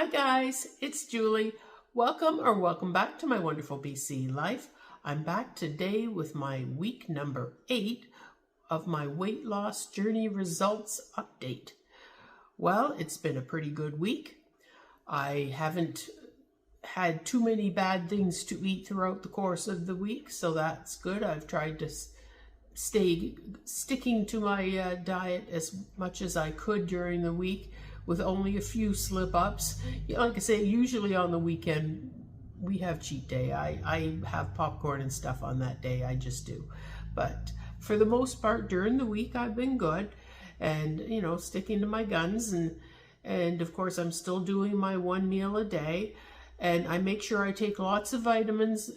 Hi guys, it's Julie. Welcome back to my wonderful BC life. I'm back today with my week number 8 of my weight loss journey results update. Well, it's been a pretty good week. I haven't had too many bad things to eat throughout the course of the week, so that's good. I've tried to sticking to my diet as much as I could during the week, with only a few slip-ups. Like I say, usually on the weekend we have cheat day. I have popcorn and stuff on that day, I just do. But for the most part during the week I've been good and sticking to my guns, and of course I'm still doing my 1 meal a day, and I make sure I take lots of vitamins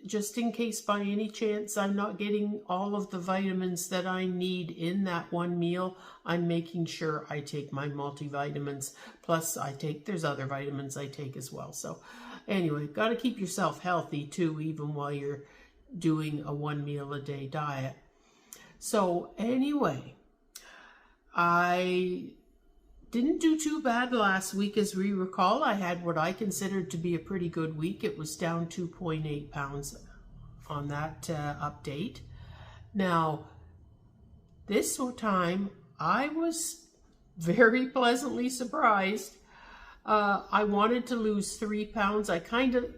just in case by any chance I'm not getting all of the vitamins that I need in that 1 meal. I'm making sure I take my multivitamins. Plus there's other vitamins I take as well. So anyway, got to keep yourself healthy too, even while you're doing a 1 meal a day diet. So anyway, I didn't do too bad last week. As we recall, I had what I considered to be a pretty good week. It was down 2.8 pounds on that update. Now, this time I was very pleasantly surprised. I wanted to lose 3 pounds. I kind of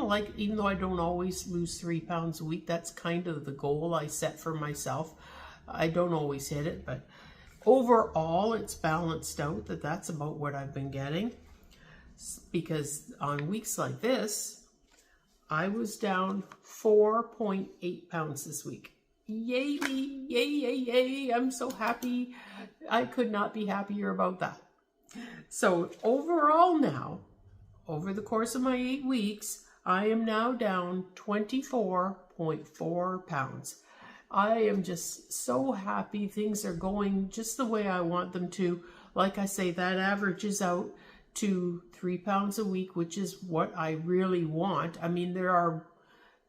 like, even though I don't always lose 3 pounds a week, that's kind of the goal I set for myself. I don't always hit it, but overall, it's balanced out that's about what I've been getting, because on weeks like this, I was down 4.8 pounds this week. Yay me, yay, yay, yay. I'm so happy. I could not be happier about that. So overall now, over the course of my 8 weeks, I am now down 24.4 pounds. I am just so happy. Things are going just the way I want them to. Like I say, that averages out to 3 pounds a week, which is what I really want. I mean, there are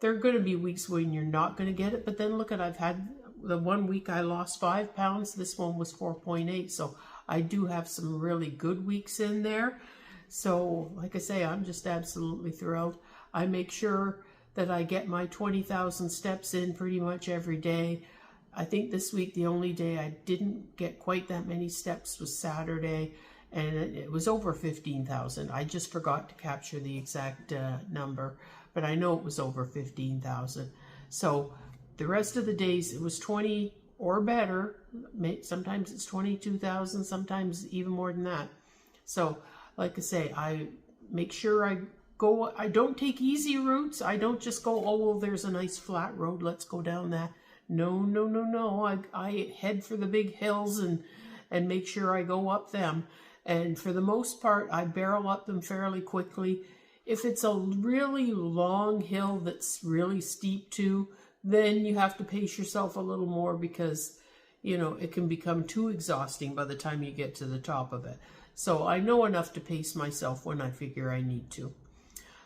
going to be weeks when you're not going to get it, but then look at, I've had the 1 week I lost 5 pounds. This one was 4.8. So I do have some really good weeks in there. So like I say, I'm just absolutely thrilled. I make sure that I get my 20,000 steps in pretty much every day. I think this week the only day I didn't get quite that many steps was Saturday, and it was over 15,000. I just forgot to capture the exact number, but I know it was over 15,000. So the rest of the days it was 20 or better. Sometimes it's 22,000, sometimes even more than that. So like I say, I make sure I don't take easy routes. I don't just go, oh, well, there's a nice flat road, let's go down that. No. I head for the big hills and make sure I go up them. And for the most part, I barrel up them fairly quickly. If it's a really long hill that's really steep too, then you have to pace yourself a little more, because, it can become too exhausting by the time you get to the top of it. So I know enough to pace myself when I figure I need to.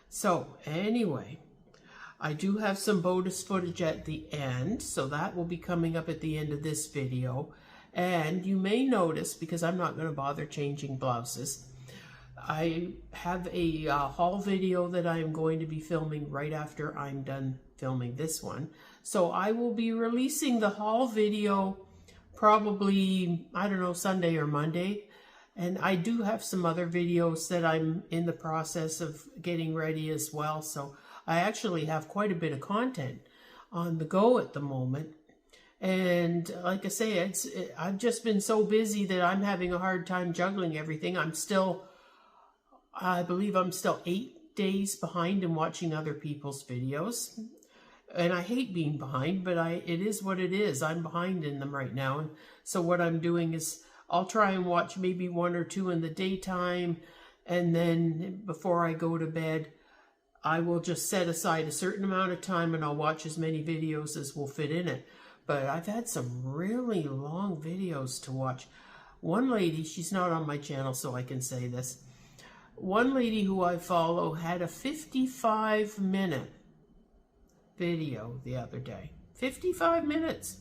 So anyway, I do have some bonus footage at the end, so that will be coming up at the end of this video. And you may notice, because I'm not going to bother changing blouses, I have a haul video that I am going to be filming right after I'm done filming this one. So I will be releasing the haul video probably, I don't know, Sunday or Monday. And I do have some other videos that I'm in the process of getting ready as well. So I actually have quite a bit of content on the go at the moment. And like I say, I've just been so busy that I'm having a hard time juggling everything. I believe I'm still 8 days behind in watching other people's videos. And I hate being behind, but it is what it is. I'm behind in them right now. And so what I'm doing is, I'll try and watch maybe 1 or 2 in the daytime, and then before I go to bed, I will just set aside a certain amount of time and I'll watch as many videos as will fit in it. But I've had some really long videos to watch. One lady, she's not on my channel so I can say this. One lady who I follow had a 55-minute video the other day. 55 minutes.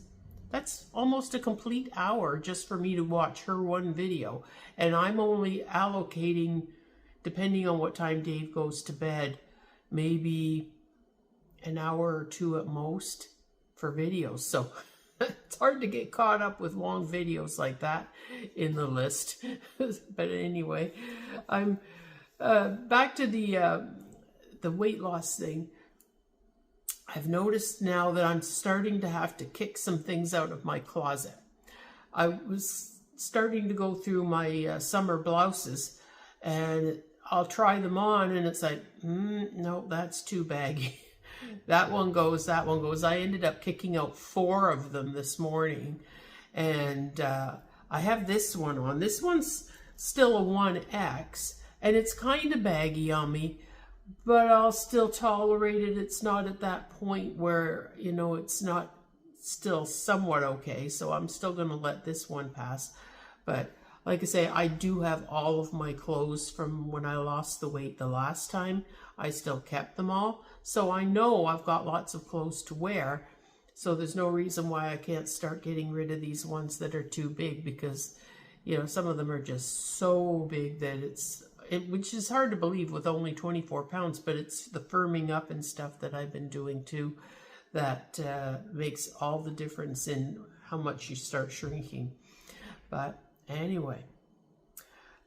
That's almost a complete hour just for me to watch her one video. And I'm only allocating depending on what time Dave goes to bed, maybe an hour or two at most for videos. So it's hard to get caught up with long videos like that in the list. But anyway, I'm back to the weight loss thing. I've noticed now that I'm starting to have to kick some things out of my closet. I was starting to go through my summer blouses, and I'll try them on, and it's like, no, that's too baggy. That one goes, that one goes. I ended up kicking out 4 of them this morning, and I have this one on. This one's still a 1X, and it's kind of baggy on me, but I'll still tolerate it. It's not at that point where, you know, it's not still somewhat okay, so I'm still going to let this one pass. But like I say, I do have all of my clothes from when I lost the weight the last time. I still kept them all. So I know I've got lots of clothes to wear. So there's no reason why I can't start getting rid of these ones that are too big, because, you know, some of them are just so big that which is hard to believe with only 24 pounds, but it's the firming up and stuff that I've been doing too that makes all the difference in how much you start shrinking. But anyway,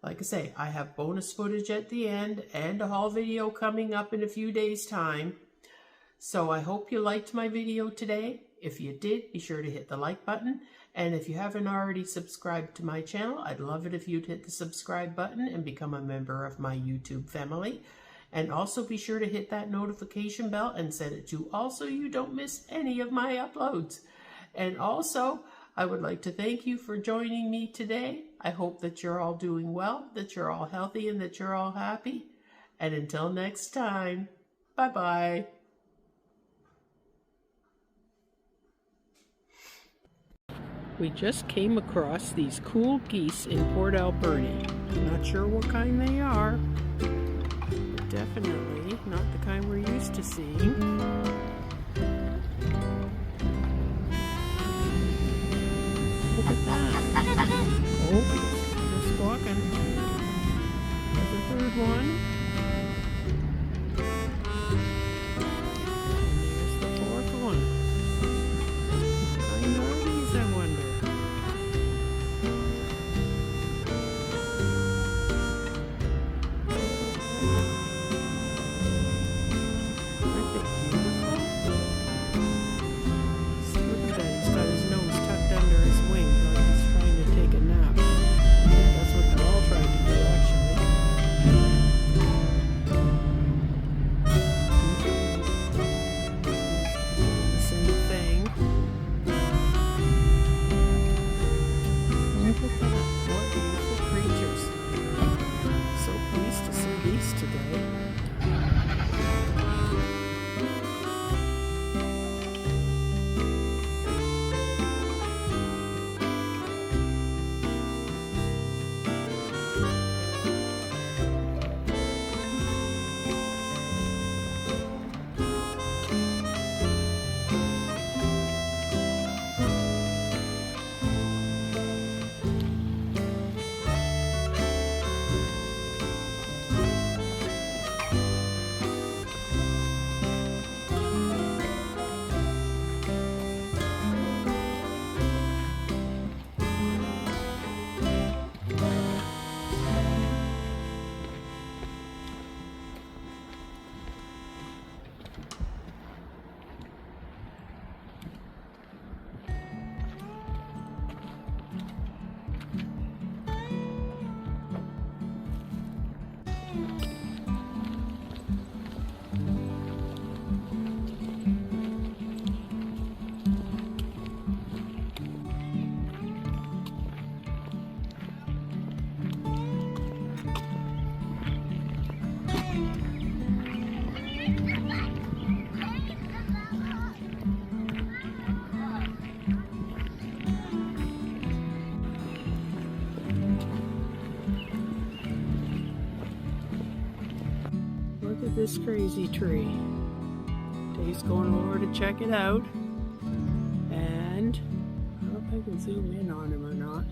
like I say, I have bonus footage at the end and a haul video coming up in a few days' time. So I hope you liked my video today. If you did, be sure to hit the like button. And if you haven't already subscribed to my channel, I'd love it if you'd hit the subscribe button and become a member of my YouTube family. And also be sure to hit that notification bell and set it to all so you don't miss any of my uploads. And also, I would like to thank you for joining me today. I hope that you're all doing well, that you're all healthy, and that you're all happy. And until next time, bye-bye. We just came across these cool geese in Port Alberni. I'm not sure what kind they are, but definitely not the kind we're used to seeing. Look at that. Oh, they're squawking. There's a third one. And there's the 4th one. What kind are these, I wonder? Aren't they beautiful? Look at that, he's got his nose tucked under his wing like he's trying to take a nap. That's what they're all trying to do, actually. The same thing. Look at that. What beautiful creatures. So pleased to see these today. Look at this crazy tree. Dave's going over to check it out. And I don't know if I can zoom in on him or not.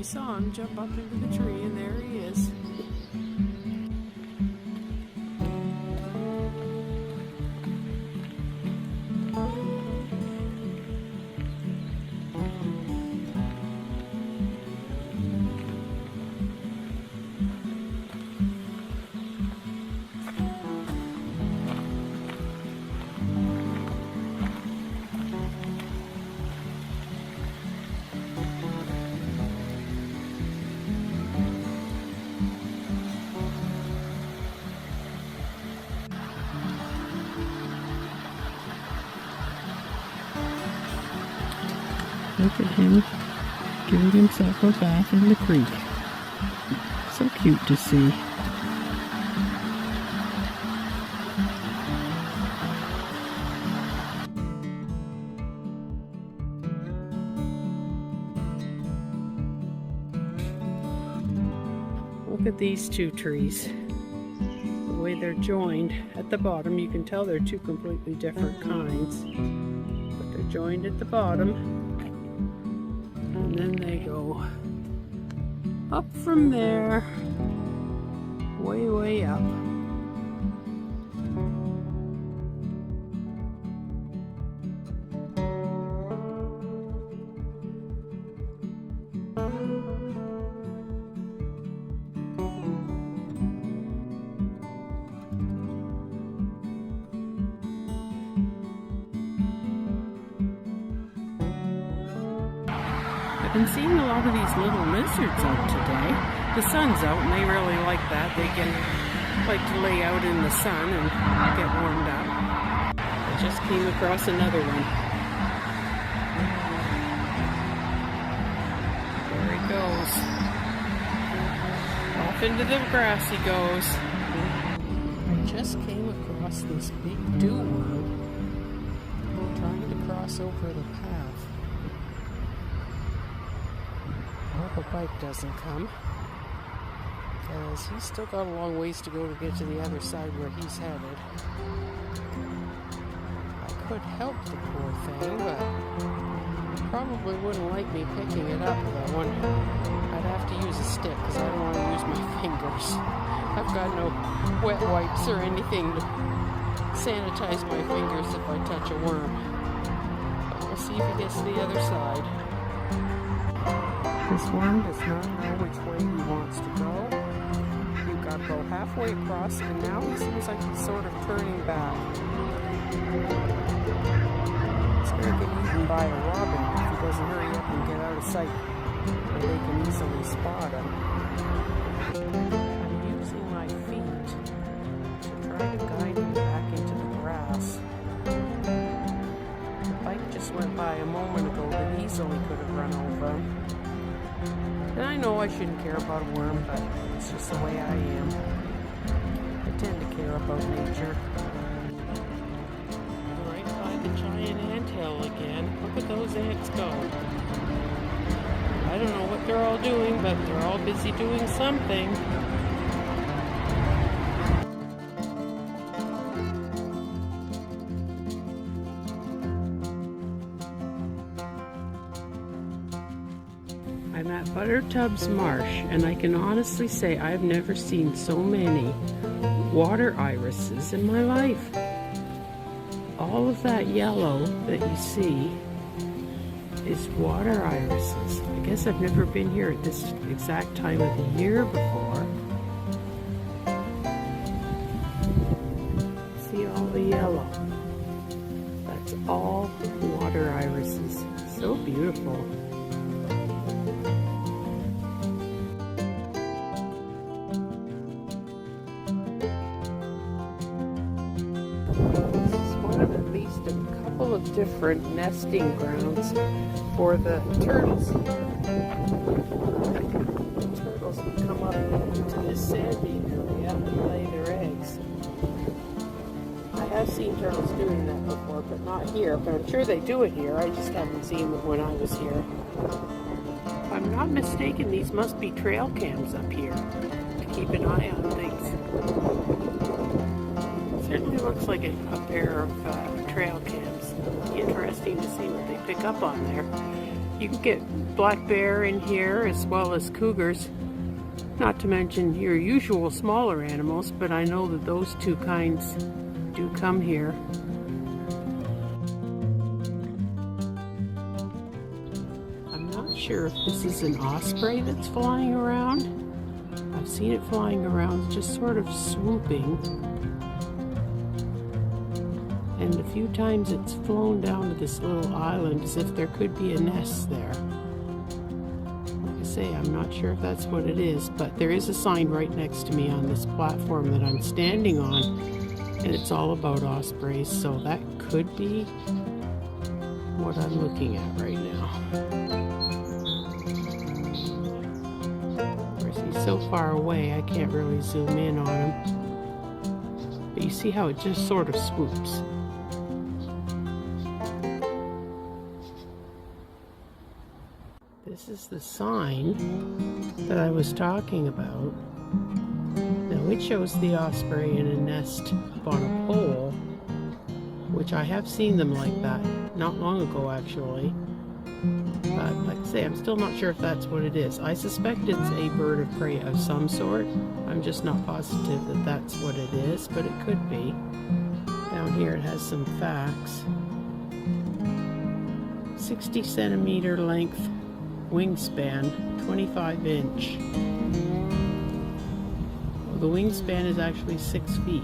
saw him jump up into the tree, and there he is. Look at him giving himself a bath in the creek. So cute to see. Look at these two trees. The way they're joined at the bottom, you can tell they're two completely different kinds. But they're joined at the bottom. And then they go up from there, way, way up. I've been seeing a lot of these little lizards out today. The sun's out and they really like that. They can like to lay out in the sun and get warmed up. I just came across another one. There he goes. Off into the grass he goes. I just came across this big dewworm trying to cross over the path. I hope a bike doesn't come, because he's still got a long ways to go to get to the other side where he's headed. I could help the poor thing, but he probably wouldn't like me picking it up though. I'd have to use a stick because I don't want to use my fingers. I've got no wet wipes or anything to sanitize my fingers if I touch a worm. But we'll see if he gets to the other side. This worm does not know which way he wants to go. You've got to go halfway across, and now he seems like he's sort of turning back. He's going to get eaten by a robin if he doesn't hurry up and get out of sight, where they can easily spot him. I'm using my feet to try to guide him back into the grass. The bike just went by a moment ago that easily could have run over him. And I know I shouldn't care about a worm, but it's just the way I am. I tend to care about nature. Right by the giant anthill again. Look at those ants go. I don't know what they're all doing, but they're all busy doing something. I'm at Buttertubs Marsh, and I can honestly say I've never seen so many water irises in my life. All of that yellow that you see is water irises. I guess I've never been here at this exact time of the year before. See all the yellow? That's all water irises. So beautiful. Of different nesting grounds for the turtles. The turtles would come up into this sandy area and lay their eggs. I have seen turtles doing that before, but not here. But I'm sure they do it here. I just haven't seen them when I was here. If I'm not mistaken, these must be trail cams up here to keep an eye on things. Certainly looks like a pair of trail cams. Interesting to see what they pick up on there. You can get black bear in here as well as cougars, not to mention your usual smaller animals, but I know that those two kinds do come here. I'm not sure if this is an osprey that's flying around. I've seen it flying around, just sort of swooping. And a few times it's flown down to this little island as if there could be a nest there. Like I say, I'm not sure if that's what it is, but there is a sign right next to me on this platform that I'm standing on, and it's all about ospreys, so that could be what I'm looking at right now. Of course, he's so far away I can't really zoom in on him, but you see how it just sort of swoops. This is the sign that I was talking about. Now it shows the osprey in a nest up on a pole, which I have seen them like that, not long ago actually. But like I say, I'm still not sure if that's what it is. I suspect it's a bird of prey of some sort. I'm just not positive that that's what it is, but it could be. Down here it has some facts. 60 centimeter length wingspan, 25 inch. Well, the wingspan is actually 6 feet.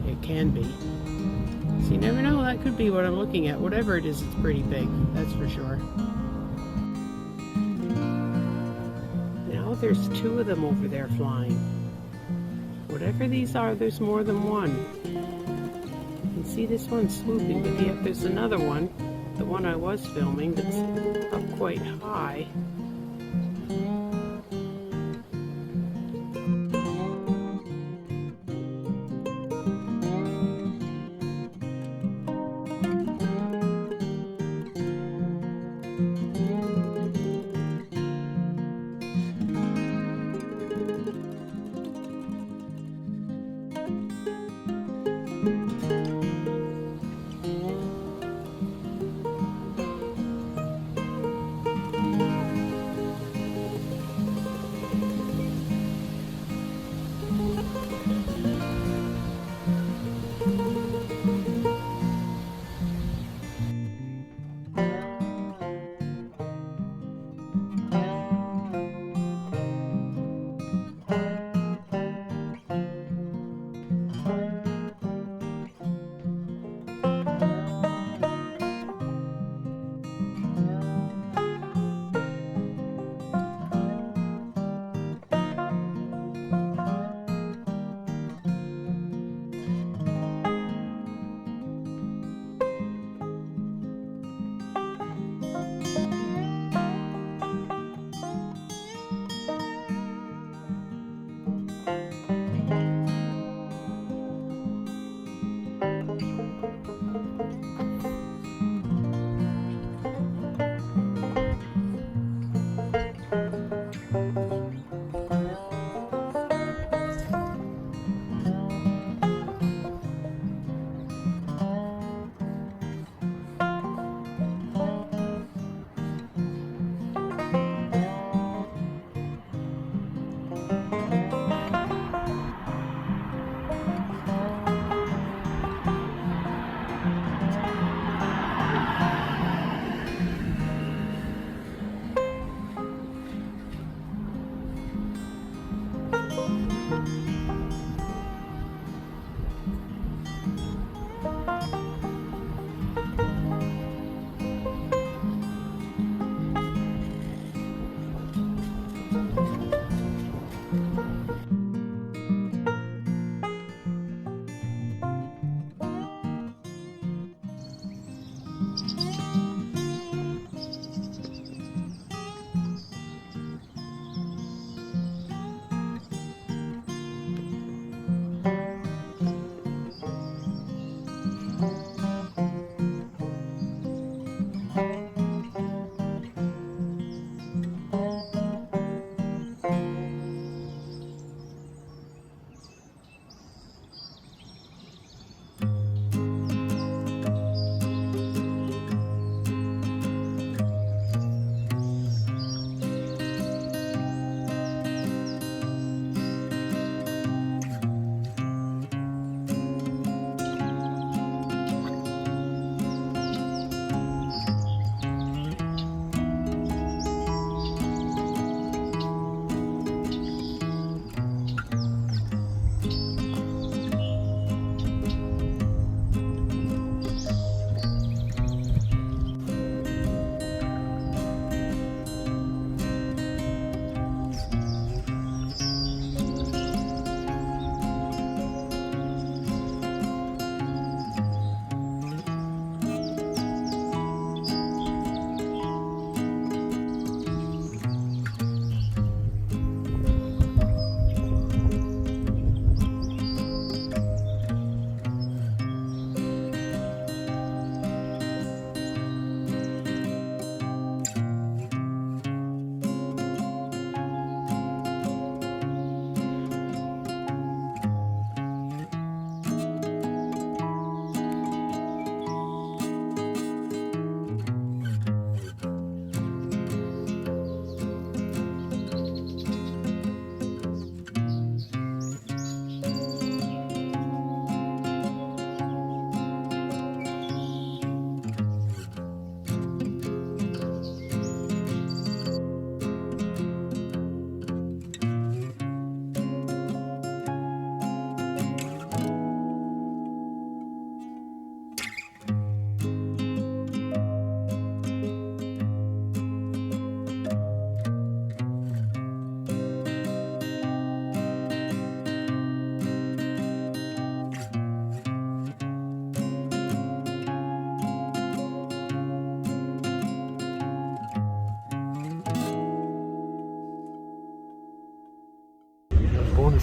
It can be. So you never know, that could be what I'm looking at. Whatever it is, it's pretty big, that's for sure. Now there's two of them over there flying. Whatever these are, there's more than one. You can see this one swooping, but yet there's another one, the one I was filming, that's up quite high.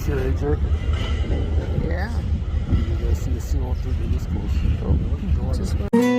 coast here, AJ. Yeah. You guys see the sea all through this coast. Just